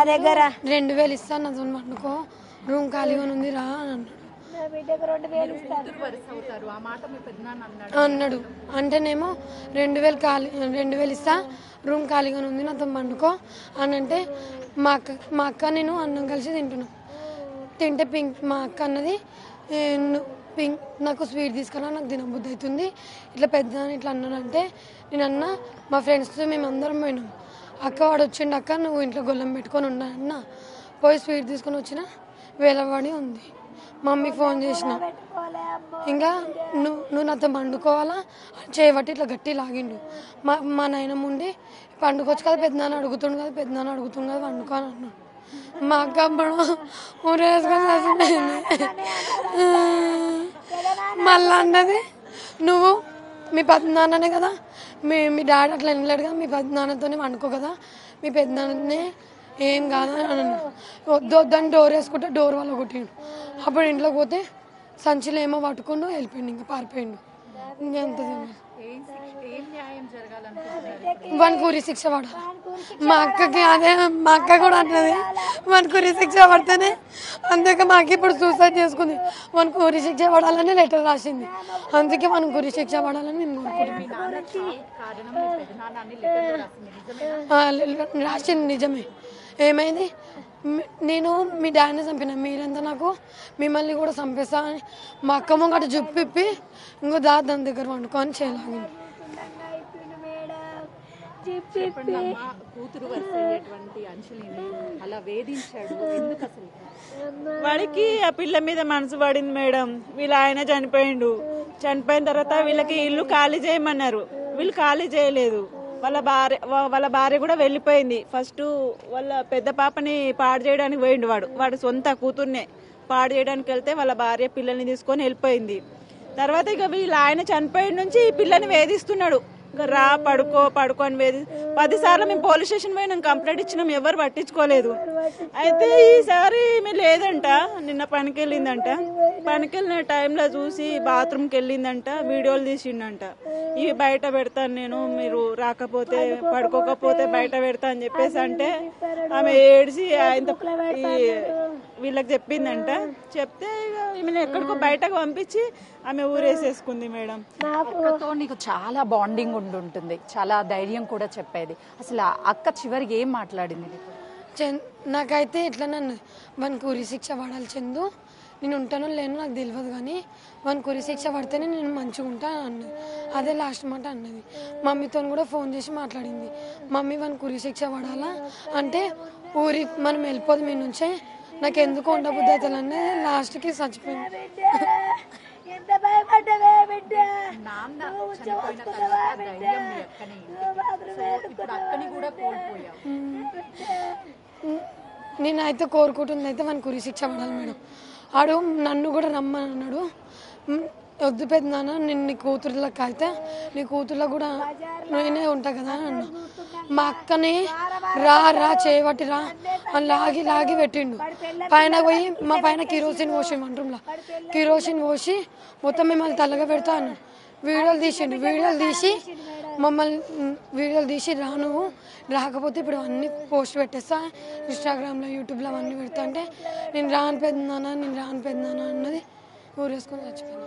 2000 ఇస్తాను నాతో పండుకో, రూమ్ ఖాళీగా ఉంది రా అని అన్నాడు. అంటేనేమో 2000 ఇస్తా, రూమ్ ఖాళీగా ఉంది నాతో పండుకో అని అంటే మా అక్క నేను అన్నం కలిసి తింటున్నాం. తింటే మా అక్క అన్నది నాకు స్వీట్ తీసుకురా, నాకు తినబుద్ధి అవుతుంది, ఇట్లా పెద్ద ఇట్లా అన్నానంటే నేను అన్న మా ఫ్రెండ్స్తో మేము అందరం పోయినాం. అక్క వాడు వచ్చిండు, అక్క నువ్వు ఇంట్లో గొల్లం పెట్టుకొని ఉన్నా అన్న. పోయి స్వీట్ తీసుకొని వచ్చిన వేలవాడి ఉంది. మమ్మీకి ఫోన్ చేసిన, ఇంకా నువ్వు నాతో పండుకోవాలా చేయబట్టి ఇట్లా గట్టి లాగిండు. మా నాయనమ్మ ఉండి పండుకోవచ్చు కదా పెద్దనాన్న అడుగుతుండు కదా, పెద్దనాన్న అడుగుతుండు కదా పండుకో అని అన్నాడు. మా అక్క అప్పుడు ఊరేసుకొని మళ్ళా అన్నది, నువ్వు మీ పెద్దనాన్ననే కదా, మీ డాడీ అట్లా వినలేడు కదా, మీ పెద్దనాన్నతోనే వండుకో కదా, మీ పెద్దనాన్ననే ఏం కాదు అని అన్నాను. వద్దని డోర్ వేసుకుంటే డోర్ వల్ల కొట్టిండు. అప్పుడు ఇంట్లోకి పోతే సంచిలో ఏమో పట్టుకుంటూ వెళ్ళిపోయిండు, ఇంకా పారిపోయిండు. ఇంకెంత వానికి ఉరి శిక్ష పడాలి. మా అక్కకి అదే, మా అక్క కూడా అంటది వానికి ఉరి శిక్ష పడితేనే, అందుకే మాకు ఇప్పుడు సూసైడ్ చేసుకుంది. వానికి ఉరి శిక్ష పడాలని లెటర్ రాసింది, అందుకే మనకు ఉరి శిక్ష పడాలని నేను కోరుకుంటున్నాను. రాసింది నిజమే. ఏమైంది, నేను మీ డాడీని చంపిన, మీరంతా నాకు మిమ్మల్ని కూడా చంపేస్తా అని మా అక్క ముంగట జుప్పిప్పి ఇంకో దాని దగ్గర వండుకొని చేయలాగింది. వాడికి ఆ పిల్ల మీద మనసు పడింది మేడం. వీళ్ళ ఆయన చనిపోయిండు. చనిపోయిన తర్వాత వీళ్ళకి ఇల్లు ఖాళీ చేయమన్నారు, వీళ్ళు ఖాళీ చేయలేదు. వాళ్ళ భార్య కూడా వెళ్ళిపోయింది. ఫస్ట్ వాళ్ళ పెద్ద పాపని పాడు చేయడానికి పోయిండు. వాడు సొంత కూతుర్నే పాడు చేయడానికి వెళ్తే వాళ్ళ భార్య పిల్లల్ని తీసుకొని వెళ్ళిపోయింది. తర్వాత ఇక వీళ్ళ ఆయన చనిపోయిన నుంచి ఈ పిల్లని వేధిస్తున్నాడు. రా పడుకో అని 10 సార్లు మేము పోలీస్ స్టేషన్ పోయినాం, కంప్లైంట్ ఇచ్చినాం, ఎవరు పట్టించుకోలేదు. అయితే ఈసారి ఈమె లేదంట, నిన్న పనికి వెళ్ళిందంట. పనికి వెళ్ళిన టైంలో చూసి బాత్రూమ్కి వెళ్ళిందంట, వీడియోలు తీసిండంట. ఇవి బయట పెడతాను నేను, మీరు రాకపోతే పడుకోకపోతే బయట పెడతా అని చెప్పేసి అంటే ఆమె ఏడ్చి వీళ్ళకి చెప్పిందంట. చెప్తే ఈమెను ఎక్కడికో బయటకు పంపించి ఆమె ఊరేసేసుకుంది మేడం. అక్కతో నీకు చాలా బాండింగ్ ఉంటుంది, చాలా ధైర్యం కూడా చెప్పేది. అసలు అక్క చివరికి ఏం మాట్లాడింది? నాకైతే ఇట్లా నన్ను వానికి ఉరి శిక్ష పడాలి చందు, నేను ఉంటానో లేనో నాకు తెలియదు, కానీ వానికి ఉరి శిక్ష పడితేనే నేను మంచిగా ఉంటాను అన్నది. అదే లాస్ట్ మాట అన్నది. మమ్మీతో కూడా ఫోన్ చేసి మాట్లాడింది, మమ్మీ వానికి ఉరి శిక్ష పడాలా అంటే మనం వెళ్ళిపోదు మీ నుంచే, నాకు ఎందుకు ఉండబుద్ధి అవుతుంది అనేది లాస్ట్కి చచ్చిపోయింది. నేనైతే కోరుకుంటుంది అయితే వానికి ఉరి శిక్ష పడాలి మేడం. ఆడు నన్ను కూడా రమ్మని అన్నాడు. వద్దు పెద్దనాన్న, నేను నీ కూతురులకు అయితే నీ కూతుర్లో కూడా నేనే ఉంటా కదా అన్నా. మా అక్కని రా చేయబట్టి రా అని లాగి పెట్టిండు. పైన పోయి మా పైన కిరోసిన్ పోసి వంటంలో కిరోసిన్ పోసి మొత్తం మిమ్మల్ని తల్లగా పెడతా అన్నాడు. వీడియోలు తీసిండు, వీడియోలు తీసి రా నువ్వు రాకపోతే ఇప్పుడు అన్నీ పోస్ట్ పెట్టేస్తా ఇన్స్టాగ్రామ్లో యూట్యూబ్లో అవన్నీ పెడతా అంటే నేను రాను పెద్దనాన్న అన్నది ఊరేసుకొని చచ్చిపోయినా.